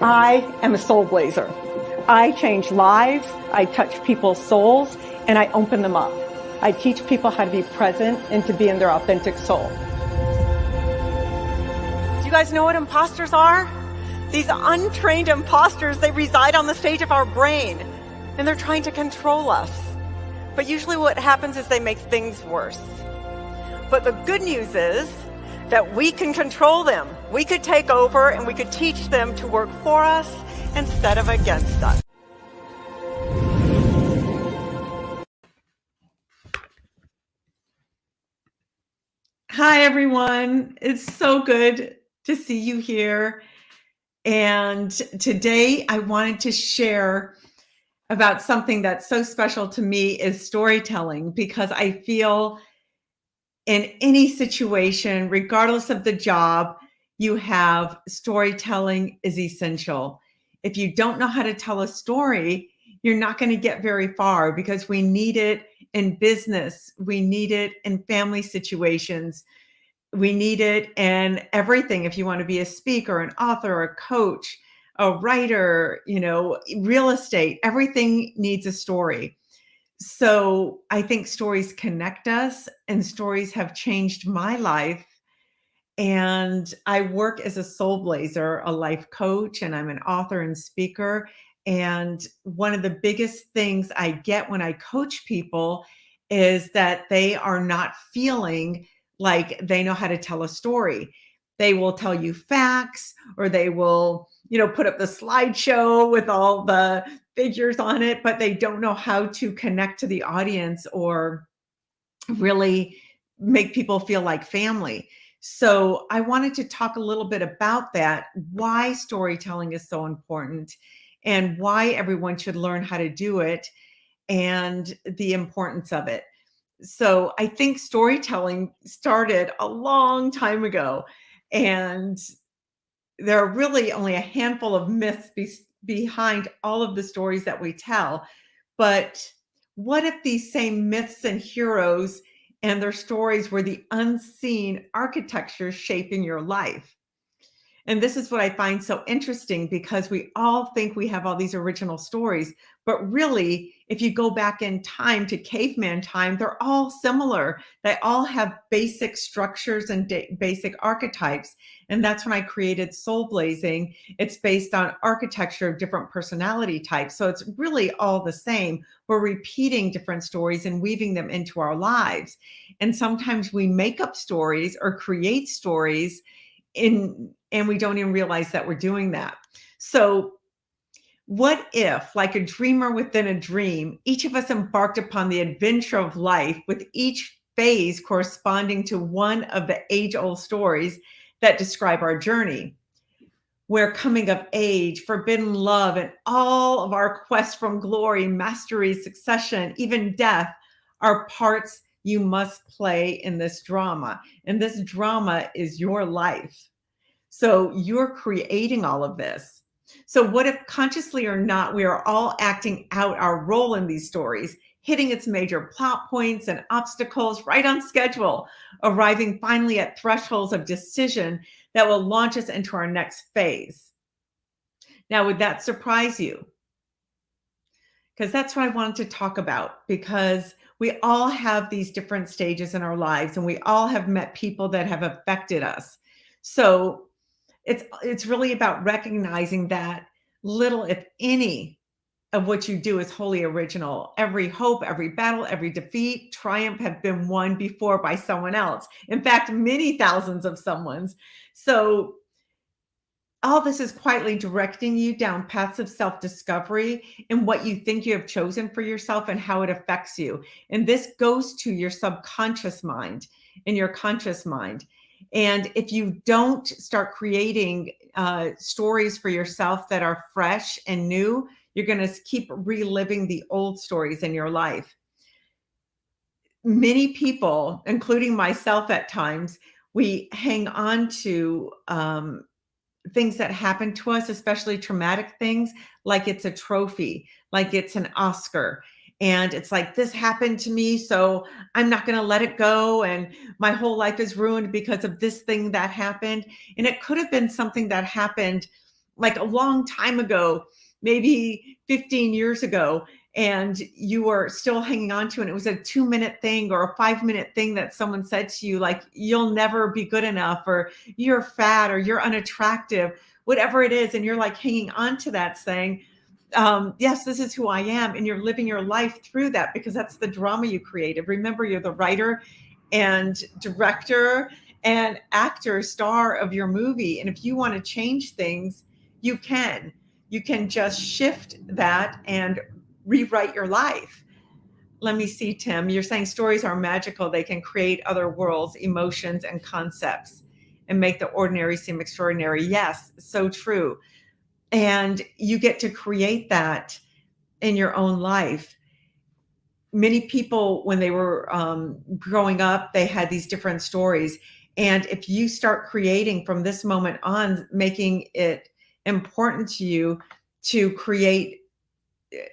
I am a soul blazer. I change lives, I touch people's souls, and I open them up. I teach people how to be present and to be in their authentic soul. Do you guys know what imposters are? These untrained imposters, they reside on the stage of our brain, and they're trying to control us. But usually what happens is they make things worse. But the good news is that we can control them. We could take over and we could teach them to work for us instead of against us. Hi, everyone. It's so good to see you here. And today I wanted to share about something that's so special to me is storytelling, because I feel in any situation, regardless of the job you have, storytelling is essential. If you don't know how to tell a story, you're not going to get very far, because we need it in business. We need it in family situations. We need it in everything. If you want to be a speaker, an author, a coach, a writer, real estate, everything needs a story. So I think stories connect us, and stories have changed my life. And I work as a soul blazer, a life coach, and I'm an author and speaker. And one of the biggest things I get when I coach people is that they are not feeling like they know how to tell a story. They will tell you facts, or they will, put up the slideshow with all the figures on it, but they don't know how to connect to the audience or really make people feel like family. So I wanted to talk a little bit about that, why storytelling is so important and why everyone should learn how to do it and the importance of it. So I think storytelling started a long time ago, and there are really only a handful of myths behind all of the stories that we tell. But what if these same myths and heroes and their stories were the unseen architecture shaping your life? And this is what I find so interesting, because we all think we have all these original stories, but really, if you go back in time to caveman time, they're all similar. They all have basic structures and basic archetypes. And that's when I created SoulBlazing. It's based on architecture of different personality types. So it's really all the same. We're repeating different stories and weaving them into our lives. And sometimes we make up stories or create stories and we don't even realize that we're doing that. So what if, like a dreamer within a dream, each of us embarked upon the adventure of life, with each phase corresponding to one of the age-old stories that describe our journey, where coming of age, forbidden love, and all of our quest from glory, mastery, succession, even death are parts you must play in this drama. And this drama is your life. So you're creating all of this. So what if, consciously or not, we are all acting out our role in these stories, hitting its major plot points and obstacles right on schedule, arriving finally at thresholds of decision that will launch us into our next phase? Now, would that surprise you? Because that's what I wanted to talk about, because we all have these different stages in our lives, and we all have met people that have affected us. So it's really about recognizing that little, if any, of what you do is wholly original. Every hope, every battle, every defeat, triumph have been won before by someone else. In fact, many thousands of someone's. So all this is quietly directing you down paths of self-discovery and what you think you have chosen for yourself and how it affects you. And this goes to your subconscious mind and your conscious mind. And if you don't start creating stories for yourself that are fresh and new, you're going to keep reliving the old stories in your life. Many people, including myself at times, we hang on to things that happen to us, especially traumatic things, like it's a trophy, like it's an Oscar. And it's like, this happened to me, so I'm not going to let it go. And my whole life is ruined because of this thing that happened. And it could have been something that happened like a long time ago, maybe 15 years ago, and you were still hanging on to it. And it was a 2-minute thing or a 5-minute thing that someone said to you, like, you'll never be good enough, or you're fat, or you're unattractive, whatever it is. And you're like hanging on to that saying, yes, this is who I am. And you're living your life through that because that's the drama you created. Remember, you're the writer and director and actor, star of your movie. And if you want to change things, you can. You can just shift that and rewrite your life. Let me see, Tim. You're saying stories are magical. They can create other worlds, emotions, and concepts and make the ordinary seem extraordinary. Yes, so true. And you get to create that in your own life. Many people, when they were growing up, they had these different stories. And if you start creating from this moment on, making it important to you to create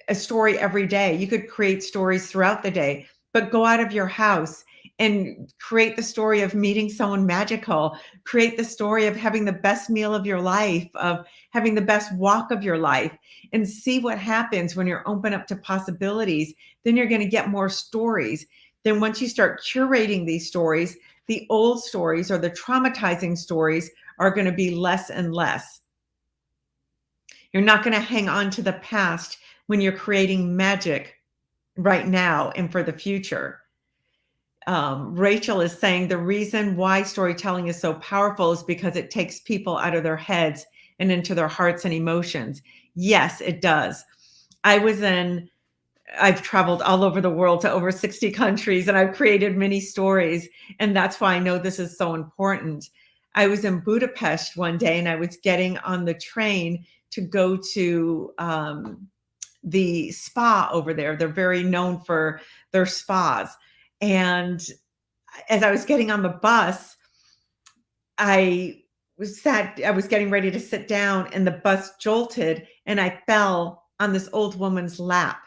a story every day. You could create stories throughout the day, but go out of your house and create the story of meeting someone magical, create the story of having the best meal of your life, of having the best walk of your life, and see what happens when you're open up to possibilities. Then you're going to get more stories. Then once you start curating these stories, the old stories or the traumatizing stories are going to be less and less. You're not going to hang on to the past when you're creating magic right now and for the future. Rachel is saying the reason why storytelling is so powerful is because it takes people out of their heads and into their hearts and emotions. Yes, it does. I've traveled all over the world to over 60 countries, and I've created many stories. And that's why I know this is so important. I was in Budapest one day, and I was getting on the train to go to the spa over there. They're very known for their spas. And as I was getting on the bus, I was getting ready to sit down, and the bus jolted, and I fell on this old woman's lap.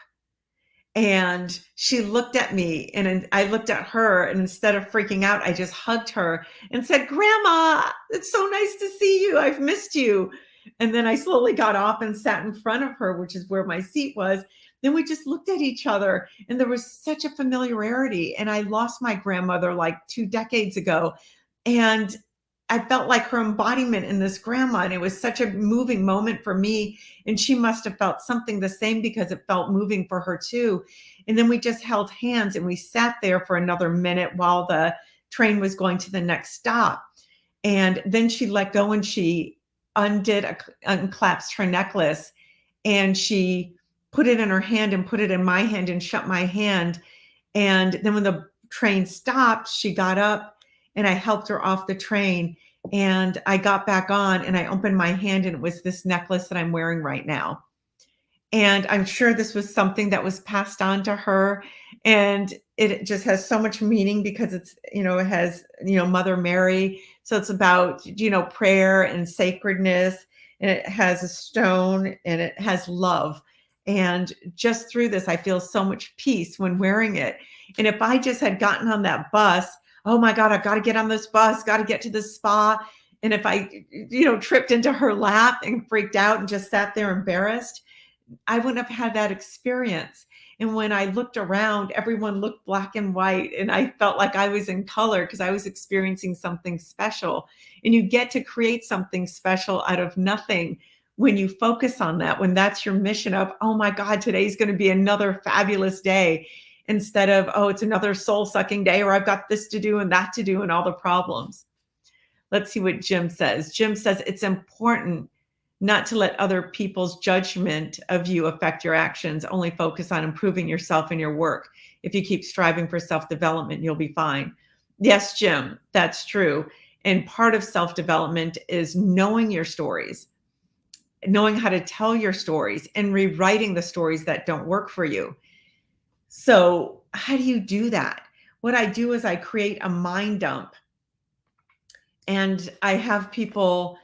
And she looked at me, and I looked at her, and instead of freaking out, I just hugged her and said, "Grandma, it's so nice to see you. I've missed you." And then I slowly got off and sat in front of her, which is where my seat was. Then we just looked at each other, and there was such a familiarity. And I lost my grandmother like 2 decades ago. And I felt like her embodiment in this grandma. And it was such a moving moment for me. And she must have felt something the same because it felt moving for her too. And then we just held hands, and we sat there for another minute while the train was going to the next stop. And then she let go, and she unclasped her necklace, and she put it in her hand and put it in my hand and shut my hand. And then when the train stopped, she got up, and I helped her off the train, and I got back on, and I opened my hand, and it was this necklace that I'm wearing right now. And I'm sure this was something that was passed on to her, and it just has so much meaning because it's, it has, Mother Mary. So it's about, prayer and sacredness, and it has a stone, and it has love. And just through this, I feel so much peace when wearing it. And if I just had gotten on that bus, oh my God, I've got to get on this bus, got to get to the spa. And if I, tripped into her lap and freaked out and just sat there embarrassed, I wouldn't have had that experience. And when I looked around, everyone looked black and white, and I felt like I was in color because I was experiencing something special. And you get to create something special out of nothing when you focus on that, when that's your mission of, oh my God, today's going to be another fabulous day, instead of, oh, it's another soul-sucking day, or I've got this to do and that to do and all the problems. Let's see what Jim says. Jim says it's important not to let other people's judgment of you affect your actions. Only focus on improving yourself and your work. If you keep striving for self-development, you'll be fine. Yes, Jim, that's true. And part of self-development is knowing your stories, knowing how to tell your stories, and rewriting the stories that don't work for you. So how do you do that? What I do is I create a mind dump, and I have people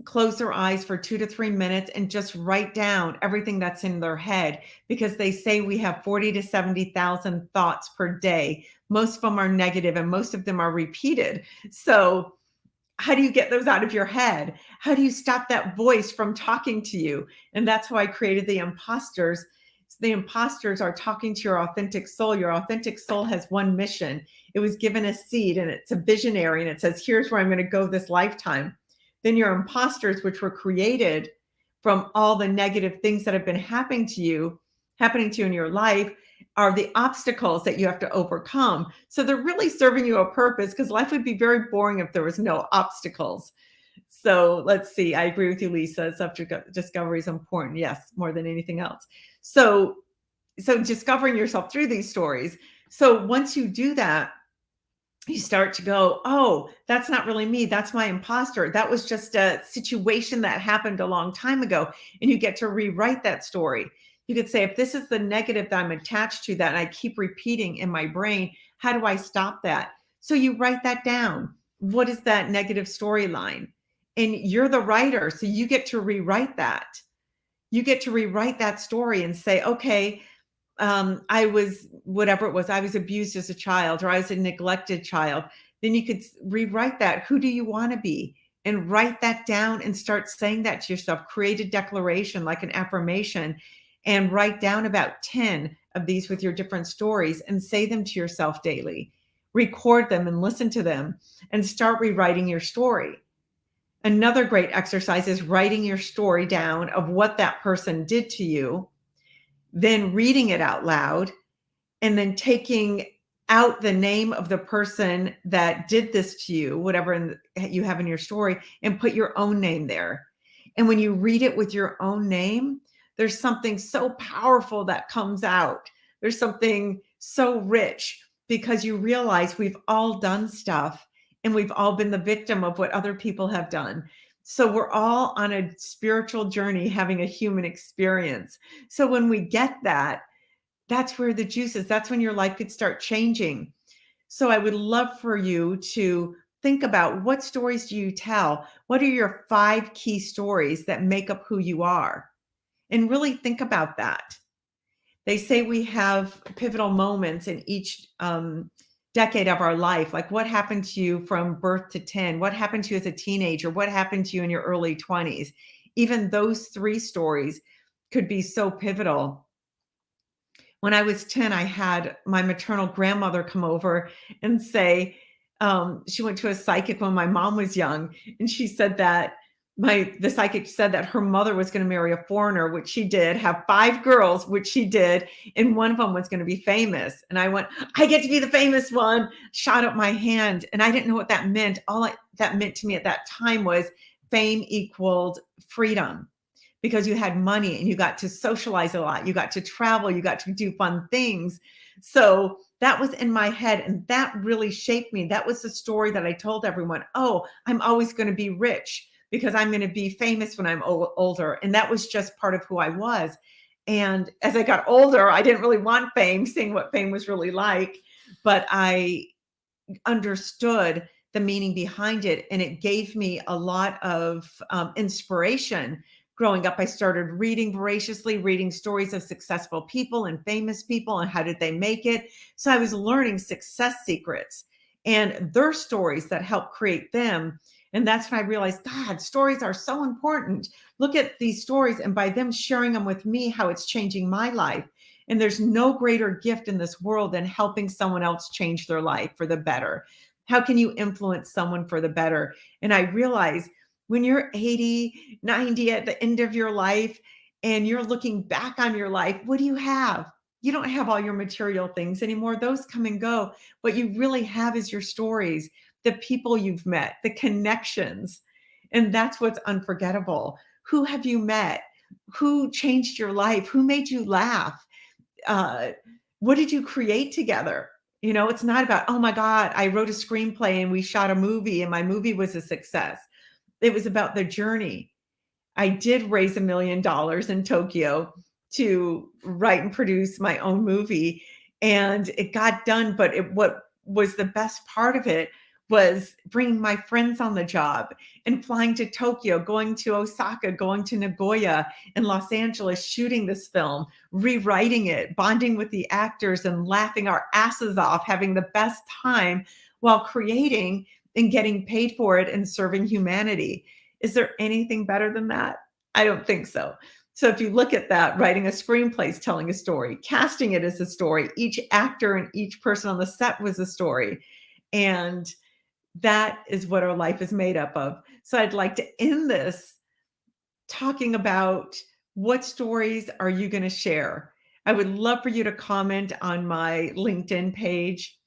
close their eyes for 2 to 3 minutes and just write down everything that's in their head, because they say we have 40 to 70,000 thoughts per day. Most of them are negative, and most of them are repeated. So how do you get those out of your head? How do you stop that voice from talking to you? And that's how I created the imposters. The imposters are talking to your authentic soul. Your authentic soul has one mission. It was given a seed, and it's a visionary, and it says, here's where I'm going to go this lifetime. Then your imposters, which were created from all the negative things that have been happening to you in your life, are the obstacles that you have to overcome. So they're really serving you a purpose, because life would be very boring if there was no obstacles. So let's see. I agree with you, Lisa. Self-discovery is important. Yes, more than anything else. So discovering yourself through these stories. So once you do that, you start to go, oh, that's not really me. That's my imposter. That was just a situation that happened a long time ago. And you get to rewrite that story. You could say, if this is the negative that I'm attached to, that and I keep repeating in my brain, how do I stop that? So you write that down. What is that negative storyline? And you're the writer, so you get to rewrite that. You get to rewrite that story and say, okay, I was whatever it was. I was abused as a child, or I was a neglected child. Then you could rewrite that. Who do you want to be? And write that down and start saying that to yourself. Create a declaration, like an affirmation, and write down about 10 of these with your different stories and say them to yourself daily. Record them and listen to them and start rewriting your story. Another great exercise is writing your story down of what that person did to you, then reading it out loud, and then taking out the name of the person that did this to you, whatever you have in your story, and put your own name there. And when you read it with your own name, there's something so powerful that comes out. There's something so rich, because you realize we've all done stuff, and we've all been the victim of what other people have done. So we're all on a spiritual journey, having a human experience. So when we get that, that's where the juice is. That's when your life could start changing. So I would love for you to think about, what stories do you tell? What are your 5 key stories that make up who you are? And really think about that. They say we have pivotal moments in each decade of our life. Like, what happened to you from birth to 10? What happened to you as a teenager? What happened to you in your early 20s? Even those 3 stories could be so pivotal. When I was 10, I had my maternal grandmother come over and say, she went to a psychic when my mom was young, and she said that the psychic said that her mother was going to marry a foreigner, which she did, have 5 girls, which she did, and one of them was going to be famous. And I went, I get to be the famous one, shot up my hand. And I didn't know what that meant. That meant to me at that time was fame equaled freedom, because you had money and you got to socialize a lot. You got to travel, you got to do fun things. So that was in my head, and that really shaped me. That was the story that I told everyone. Oh, I'm always going to be rich, because I'm going to be famous when I'm older. And that was just part of who I was. And as I got older, I didn't really want fame, seeing what fame was really like, but I understood the meaning behind it. And it gave me a lot of inspiration. Growing up, I started reading voraciously, reading stories of successful people and famous people and how did they make it. So I was learning success secrets and their stories that helped create them. And that's when I realized, God, stories are so important. Look at these stories, and by them sharing them with me, how it's changing my life. And there's no greater gift in this world than helping someone else change their life for the better. How can you influence someone for the better? And I realized, when you're 80, 90 at the end of your life, and you're looking back on your life, what do you have? You don't have all your material things anymore. Those come and go. What you really have is your stories, the people you've met, the connections. And that's what's unforgettable. Who have you met? Who changed your life? Who made you laugh? What did you create together? You know, it's not about, oh my God, I wrote a screenplay and we shot a movie and my movie was a success. It was about the journey. I did raise $1 million in Tokyo to write and produce my own movie, and it got done. But what was the best part of it was bringing my friends on the job and flying to Tokyo, going to Osaka, going to Nagoya and Los Angeles, shooting this film, rewriting it, bonding with the actors and laughing our asses off, having the best time while creating and getting paid for it and serving humanity. Is there anything better than that? I don't think so. So if you look at that, writing a screenplay is telling a story, casting it as a story, each actor and each person on the set was a story. And that is what our life is made up of. So I'd like to end this talking about what stories are you going to share? I would love for you to comment on my LinkedIn page.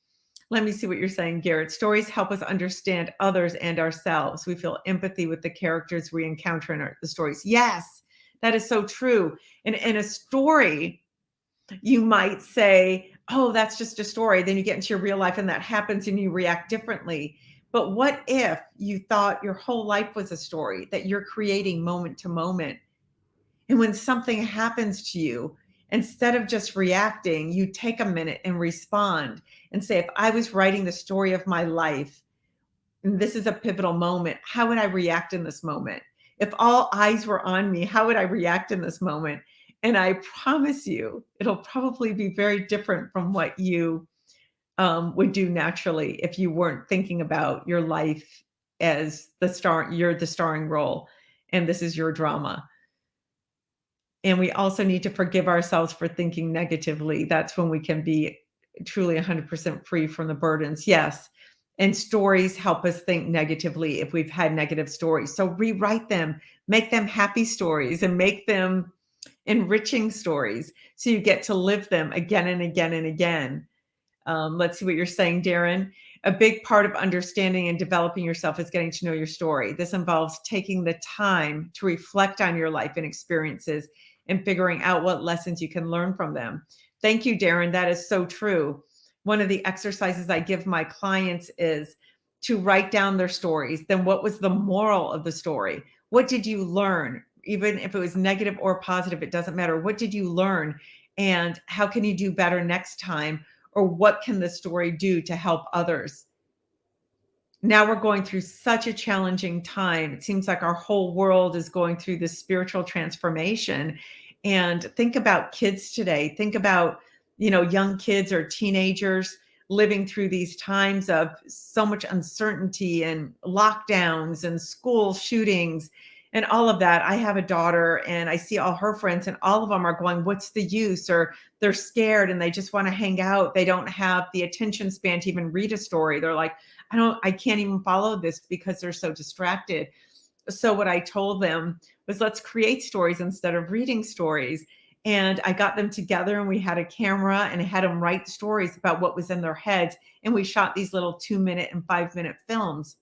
Let me see what you're saying, Garrett. Stories help us understand others and ourselves. We feel empathy with the characters we encounter in the stories. Yes, that is so true. And in a story, you might say, oh, that's just a story. Then you get into your real life and that happens and you react differently. But what if you thought your whole life was a story that you're creating moment to moment? And when something happens to you, instead of just reacting, you take a minute and respond and say, if I was writing the story of my life, and this is a pivotal moment, how would I react in this moment? If all eyes were on me, how would I react in this moment? And I promise you, it'll probably be very different from what you would do naturally if you weren't thinking about your life as the star. You're the starring role, and this is your drama. And we also need to forgive ourselves for thinking negatively. That's when we can be truly 100% free from the burdens. Yes. And stories help us think negatively if we've had negative stories. So rewrite them, make them happy stories, and make them enriching stories so you get to live them again and again and again. Let's see what you're saying, Darren. A big part of understanding and developing yourself is getting to know your story. This involves taking the time to reflect on your life and experiences and figuring out what lessons you can learn from them. Thank you, Darren. That is so true. One of the exercises I give my clients is to write down their stories. Then what was the moral of the story? What did you learn? Even if it was negative or positive, it doesn't matter. What did you learn? And how can you do better next time? Or what can the story do to help others? Now we're going through such a challenging time. It seems like our whole world is going through this spiritual transformation. And think about kids today. Think about, young kids or teenagers living through these times of so much uncertainty and lockdowns and school shootings and all of that. I have a daughter and I see all her friends and all of them are going, what's the use? Or they're scared and they just want to hang out. They don't have the attention span to even read a story. They're like, I can't even follow this because they're so distracted. So what I told them was, let's create stories instead of reading stories. And I got them together and we had a camera and I had them write stories about what was in their heads. And we shot these little 2-minute and 5-minute films.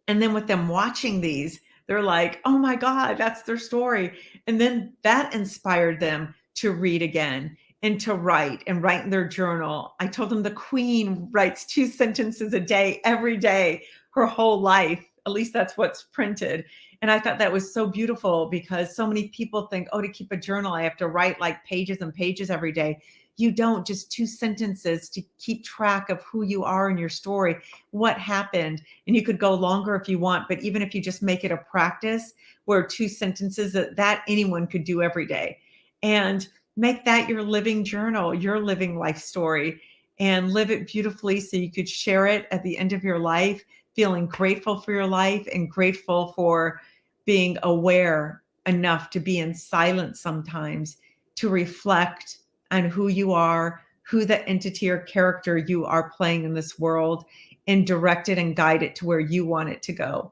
And then with them watching these, they're like, oh my God, that's their story. And then that inspired them to read again and to write and write in their journal. I told them the Queen writes 2 sentences a day, every day, her whole life. At least that's what's printed. And I thought that was so beautiful because so many people think, oh, to keep a journal, I have to write like pages and pages every day. You don't, just 2 sentences to keep track of who you are in your story, what happened. And you could go longer if you want, but even if you just make it a practice where 2 sentences that anyone could do every day, and make that your living journal, your living life story, and live it beautifully so you could share it at the end of your life, feeling grateful for your life and grateful for being aware enough to be in silence sometimes to reflect on who you are, who the entity or character you are playing in this world, and direct it and guide it to where you want it to go.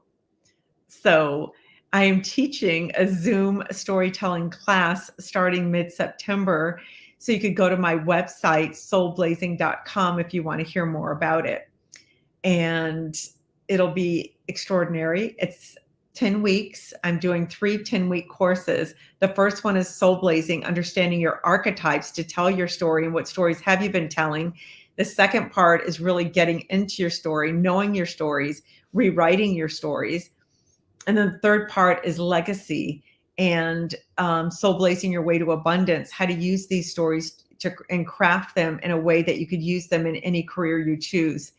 So I am teaching a Zoom storytelling class starting mid-September. So you could go to my website, SoulBlazing.com, if you want to hear more about it. And it'll be extraordinary. It's 10 weeks. I'm doing 3 10-week courses. The first one is Soul Blazing, understanding your archetypes to tell your story and what stories have you been telling. The second part is really getting into your story, knowing your stories, rewriting your stories. And then the third part is legacy and soul blazing your way to abundance, how to use these stories and craft them in a way that you could use them in any career you choose.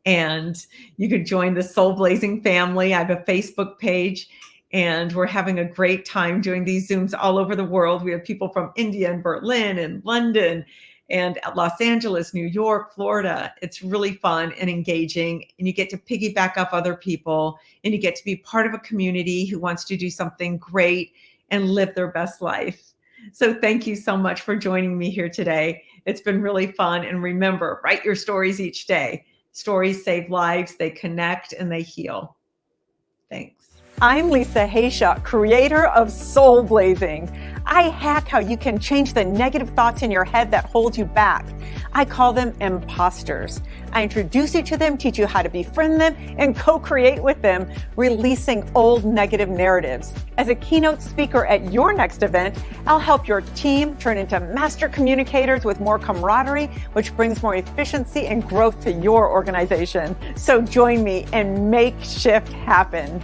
And you could join the Soul Blazing family. I have a Facebook page and we're having a great time doing these Zooms all over the world. We have people from India and Berlin and London and Los Angeles, New York, Florida. It's really fun and engaging, and you get to piggyback off other people, and you get to be part of a community who wants to do something great and live their best life. So thank you so much for joining me here today. It's been really fun. And remember, write your stories each day. Stories save lives, they connect, and they heal. Thanks. I'm Lisa Haysha, creator of SoulBlazing. I hack how you can change the negative thoughts in your head that hold you back. I call them imposters. I introduce you to them, teach you how to befriend them, and co-create with them, releasing old negative narratives. As a keynote speaker at your next event, I'll help your team turn into master communicators with more camaraderie, which brings more efficiency and growth to your organization. So join me and make shift happen.